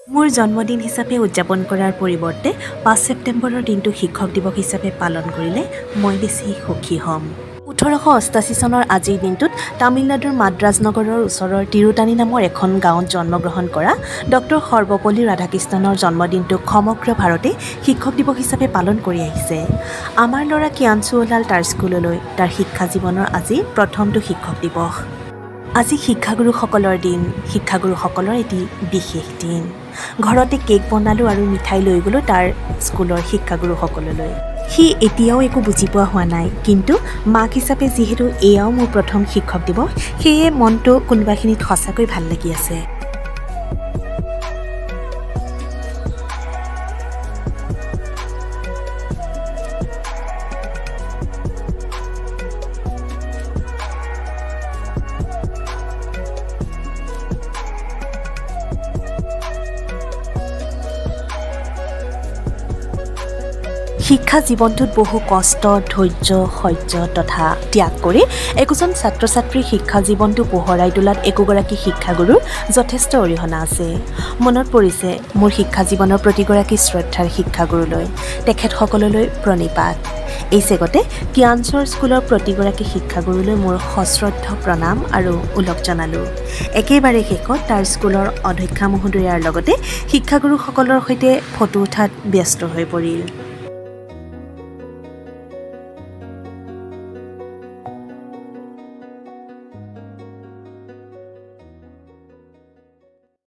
মোৰ জন্মদিন হিচাপে উদযাপন কৰাৰ পৰিৱৰ্তে ৫ ছেপ্টেম্বৰৰ দিনটো শিক্ষক দিৱস হিচাপে পালন কৰিলে মই বেছি সুখী হ'ম। ১৮৮৮ চনৰ আজিৰ দিনটোত তামিলনাডুৰ মাদ্ৰাজ নগৰৰ ওচৰৰ তিৰুতানী নামৰ এখন গাঁৱত জন্মগ্ৰহণ কৰা ডক্টৰ সৰ্বপল্লী ৰাধাকৃষ্ণনৰ জন্মদিনটোক সমগ্ৰ ভাৰতে শিক্ষক দিৱস হিচাপে পালন কৰি আহিছে। আমাৰ ল'ৰা কিয়ানছু ওলাল তাৰ স্কুললৈ। তাৰ শিক্ষা জীৱনৰ আজি প্ৰথমটো শিক্ষক দিৱস। আজি শিক্ষাগুৰুসকলৰ দিন। শিক্ষাগুৰুসকলৰ এটি বিশেষ দিন। ঘৰতে কেক বনালোঁ আৰু মিঠাই লৈ গ'লোঁ তাৰ স্কুলৰ শিক্ষাগুৰুসকললৈ। সি এতিয়াও একো বুজি পোৱা হোৱা নাই, কিন্তু মাক হিচাপে যিহেতু এয়াও মোৰ প্ৰথম শিক্ষক দিৱস, সেয়ে মনটো কোনোবাখিনিত সঁচাকৈ ভাল লাগি আছে। শিক্ষা জীৱনটোত বহু কষ্ট, ধৈৰ্য, সহ্য তথা ত্যাগ কৰি একোজন ছাত্ৰ ছাত্ৰীৰ শিক্ষা জীৱনটো পোহৰাই তোলাত একোগৰাকী শিক্ষাগুৰুৰ যথেষ্ট অৰিহণা আছে। মনত পৰিছে মোৰ শিক্ষা জীৱনৰ প্ৰতিগৰাকী শ্ৰদ্ধাৰ শিক্ষাগুৰুলৈ, তেখেতসকললৈ প্ৰণিপাত। এই চেগতে কিয়ানছৰ স্কুলৰ প্ৰতিগৰাকী শিক্ষাগুৰুলৈ মোৰ সশ্ৰদ্ধ প্ৰণাম আৰু ওলগ জনালোঁ। একেবাৰে শেষত তাৰ স্কুলৰ অধ্যক্ষা মহোদয়াৰ লগতে শিক্ষাগুৰুসকলৰ সৈতে ফটো উঠাত ব্যস্ত হৈ পৰিল।